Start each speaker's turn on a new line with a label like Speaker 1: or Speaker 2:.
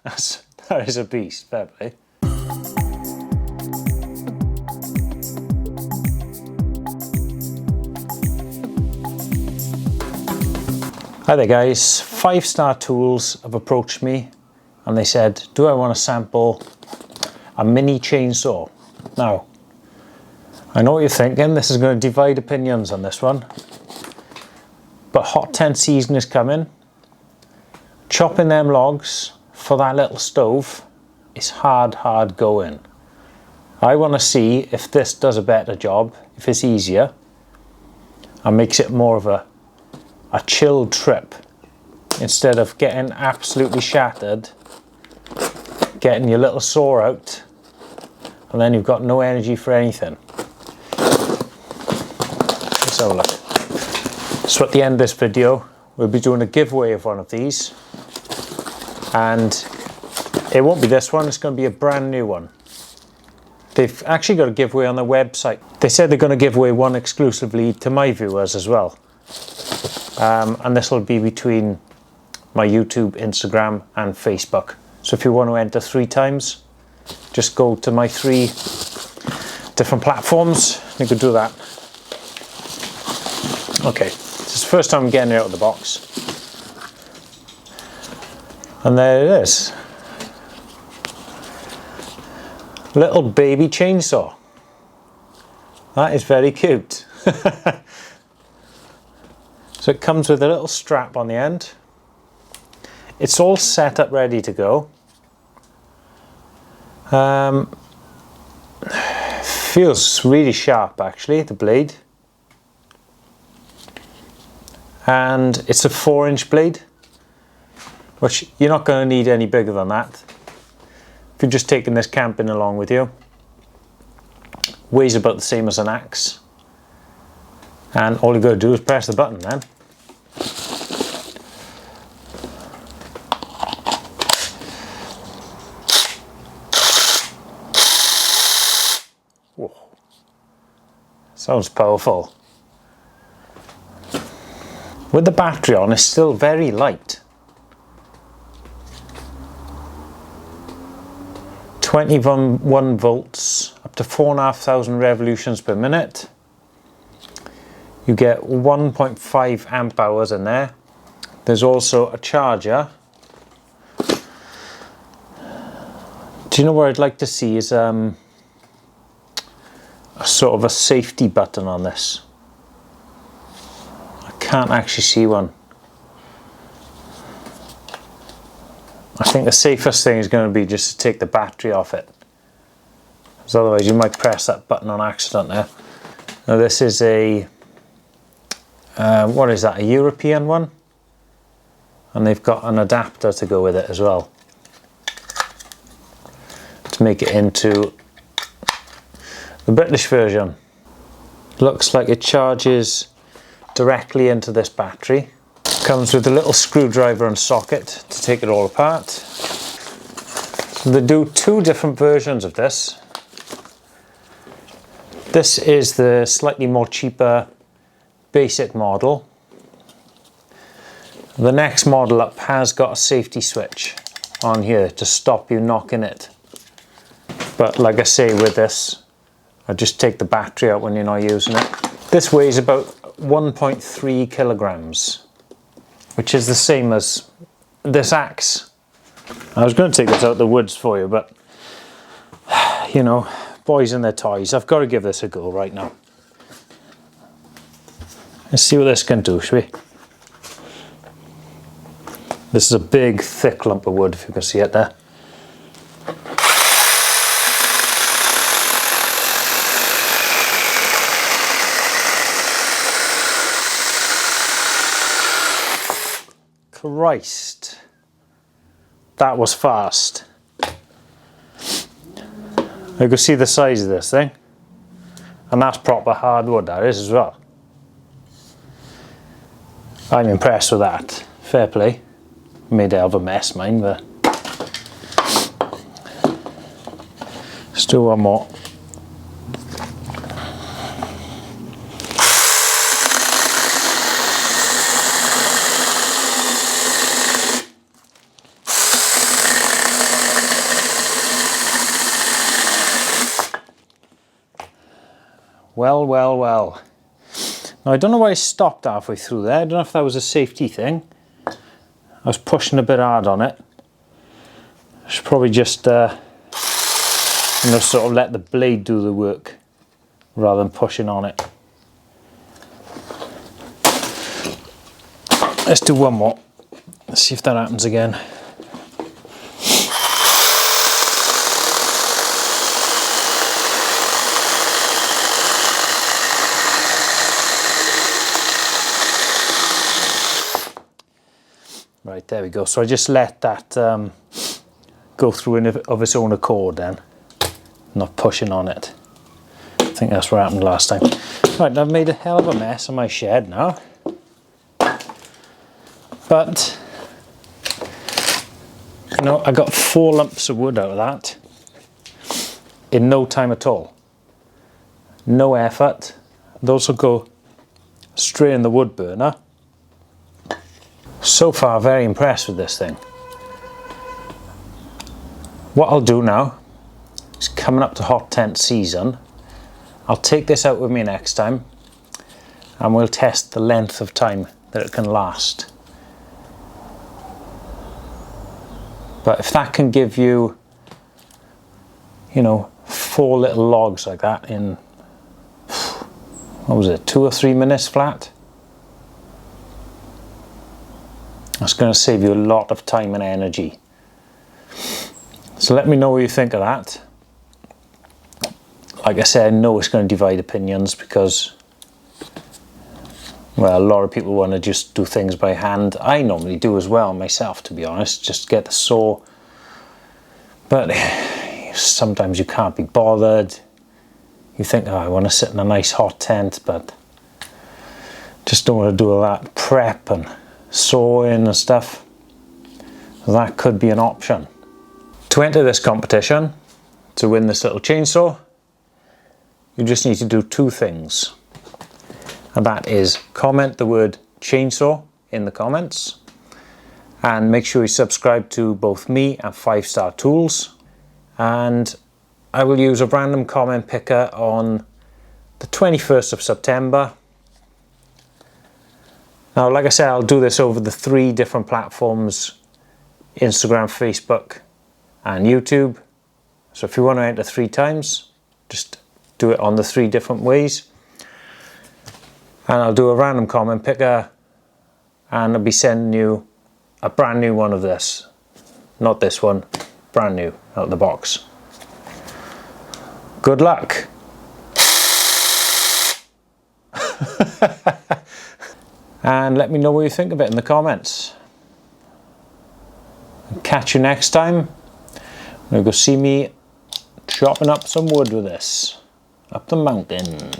Speaker 1: That is a beast, fair play. Hi there guys, 5 Star Tools have approached me and they said, do I want to sample a mini chainsaw? Now, I know what you're thinking, this is going to divide opinions on this one, but hot tent season is coming. Chopping them logs for that little stove is hard going. I want to see if this does a better job, if it's easier, and makes it more of a chilled trip instead of getting absolutely shattered, getting your little saw out, and then you've got no energy for anything. Let's have a look. So at the end of this video, we'll be doing a giveaway of one of these, and it won't be this one, it's going to be a brand new one. They've actually got a giveaway on their website. They said they're going to give away one exclusively to my viewers as well. And this will be between my YouTube, Instagram and Facebook. So if you want to enter 3 times, just go to my 3 different platforms. You could do that. Okay, this is the first time I'm getting it out of the box. And there it is. Little baby chainsaw. That is very cute. So it comes with a little strap on the end. It's all set up ready to go. Feels really sharp actually, the blade. And it's a 4-inch blade, which you're not going to need any bigger than that. If you're just taking this camping along with you. Weighs about the same as an axe. And all you got to do is press the button then. Whoa. Sounds powerful. With the battery on, it's still very light. 21 volts, up to 4,500 revolutions per minute. You get 1.5 amp hours in there. There's also a charger. Do you know what I'd like to see is a sort of a safety button on this. I can't actually see one. I think the safest thing is going to be just to take the battery off it, because otherwise you might press that button on accident there. Now this is a what is that, a European one? And they've got an adapter to go with it as well, to make it into the British version. Looks like it charges directly into this battery. Comes with a little screwdriver and socket to take it all apart. So they do 2 different versions of this. This is the slightly more cheaper basic model. The next model up has got a safety switch on here to stop you knocking it. But like I say, with this, I just take the battery out when you're not using it. This weighs about 1.3 kilograms. Which is the same as this axe. I was going to take this out of the woods for you, but you know, boys and their toys. I've got to give this a go right now. Let's see what this can do, shall we? This is a big, thick lump of wood, if you can see it there. Christ, that was fast. You can see the size of this thing, and that's proper hardwood, that is, as well. I'm impressed with that. Fair play. Made a hell of a mess, mine, but let's do one more. Well, well, well. Now I don't know why I stopped halfway through there. I don't know if that was a safety thing. I was pushing a bit hard on it. I should probably just, sort of let the blade do the work rather than pushing on it. Let's do one more. Let's see if that happens again. Right, there we go. So I just let that go through of its own accord then, not pushing on it. I think that's what happened last time. Right, I've made a hell of a mess of my shed now. But, you know, I got 4 lumps of wood out of that in no time at all. No effort. Those will go straight in the wood burner. So far, very impressed with this thing. What I'll do now is, coming up to hot tent season, I'll take this out with me next time and we'll test the length of time that it can last. But if that can give you, you know, 4 little logs like that in, what was it, 2 or 3 minutes flat? That's going to save you a lot of time and energy. So let me know what you think of that. Like I said, I know it's going to divide opinions because, well, a lot of people want to just do things by hand. I normally do as well myself, to be honest, just get the saw. But sometimes you can't be bothered. You think, oh, I want to sit in a nice hot tent, but just don't want to do all that prep and sawing and stuff. That could be an option. To enter this competition, to win this little chainsaw, you just need to do 2 things. And that is comment the word chainsaw in the comments, and make sure you subscribe to both me and 5 Star Tools. And I will use a random comment picker on the 21st of September. Now, like I said, I'll do this over the 3 different platforms: Instagram, Facebook and YouTube. So if you want to enter 3 times, just do it on the 3 different ways. And I'll do a random comment picker and I'll be sending you a brand new one of this. Not this one, brand new out of the box. Good luck. And let me know what you think of it in the comments. Catch you next time. You'll go see me chopping up some wood with this up the mountain.